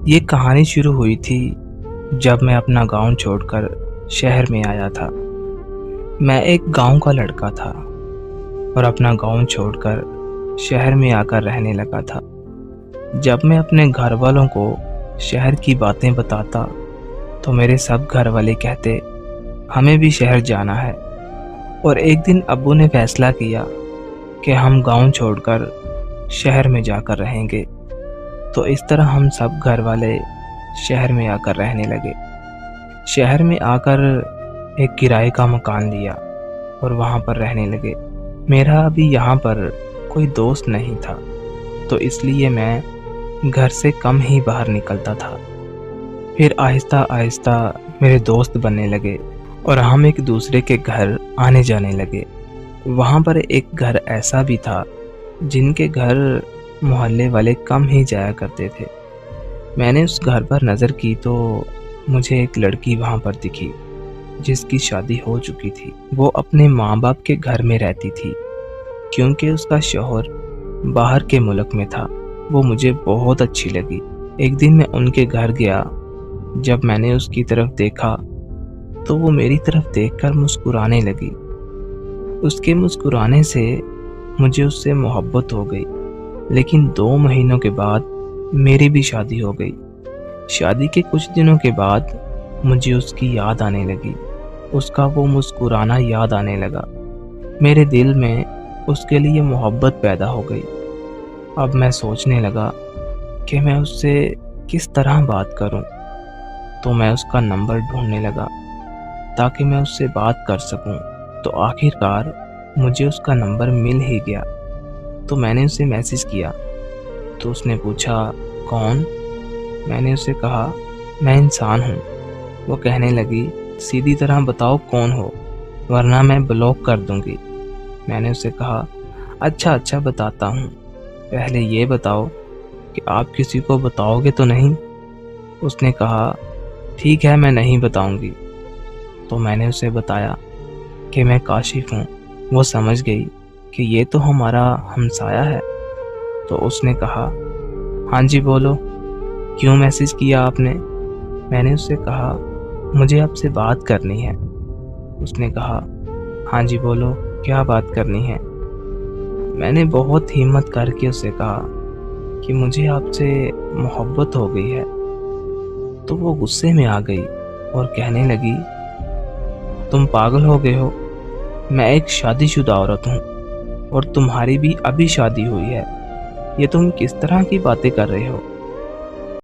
یہ کہانی شروع ہوئی تھی جب میں اپنا گاؤں چھوڑ کر شہر میں آیا تھا۔ میں ایک گاؤں کا لڑکا تھا اور اپنا گاؤں چھوڑ کر شہر میں آ کر رہنے لگا تھا۔ جب میں اپنے گھر والوں کو شہر کی باتیں بتاتا تو میرے سب گھر والے کہتے ہمیں بھی شہر جانا ہے، اور ایک دن ابو نے فیصلہ کیا کہ ہم گاؤں چھوڑ کر شہر میں جا کر رہیں گے۔ تو اس طرح ہم سب گھر والے شہر میں آ کر رہنے لگے۔ شہر میں آ کر ایک کرائے کا مکان لیا اور وہاں پر رہنے لگے۔ میرا ابھی یہاں پر کوئی دوست نہیں تھا، تو اس لیے میں گھر سے کم ہی باہر نکلتا تھا۔ پھر آہستہ آہستہ میرے دوست بننے لگے اور ہم ایک دوسرے کے گھر آنے جانے لگے۔ وہاں پر ایک گھر ایسا بھی تھا جن کے گھر محلے والے کم ہی جایا کرتے تھے۔ میں نے اس گھر پر نظر کی تو مجھے ایک لڑکی وہاں پر دکھی جس کی شادی ہو چکی تھی۔ وہ اپنے ماں باپ کے گھر میں رہتی تھی کیونکہ اس کا شوہر باہر کے ملک میں تھا۔ وہ مجھے بہت اچھی لگی۔ ایک دن میں ان کے گھر گیا۔ جب میں نے اس کی طرف دیکھا تو وہ میری طرف دیکھ کر مسکرانے لگی۔ اس کے مسکرانے سے مجھے اس سے محبت ہو گئی، لیکن 2 مہینوں کے بعد میری بھی شادی ہو گئی۔ شادی کے کچھ دنوں کے بعد مجھے اس کی یاد آنے لگی۔ اس کا وہ مسکرانا یاد آنے لگا۔ میرے دل میں اس کے لیے محبت پیدا ہو گئی۔ اب میں سوچنے لگا کہ میں اس سے کس طرح بات کروں، تو میں اس کا نمبر ڈھونڈنے لگا تاکہ میں اس سے بات کر سکوں۔ تو آخر کار مجھے اس کا نمبر مل ہی گیا۔ تو میں نے اسے میسج کیا تو اس نے پوچھا کون؟ میں نے اسے کہا میں انسان ہوں۔ وہ کہنے لگی سیدھی طرح بتاؤ کون ہو، ورنہ میں بلاک کر دوں گی۔ میں نے اسے کہا اچھا بتاتا ہوں، پہلے یہ بتاؤ کہ آپ کسی کو بتاؤ گے تو نہیں؟ اس نے کہا ٹھیک ہے میں نہیں بتاؤں گی۔ تو میں نے اسے بتایا کہ میں کاشف ہوں۔ وہ سمجھ گئی کہ یہ تو ہمارا ہمسایہ ہے۔ تو اس نے کہا ہاں جی بولو، کیوں میسج کیا آپ نے؟ میں نے اس سے کہا مجھے آپ سے بات کرنی ہے۔ اس نے کہا ہاں جی بولو، کیا بات کرنی ہے؟ میں نے بہت ہمت کر کے اسے کہا کہ مجھے آپ سے محبت ہو گئی ہے۔ تو وہ غصے میں آ گئی اور کہنے لگی تم پاگل ہو گئے ہو، میں ایک شادی شدہ عورت ہوں اور تمہاری بھی ابھی شادی ہوئی ہے، یہ تم کس طرح کی باتیں کر رہے ہو؟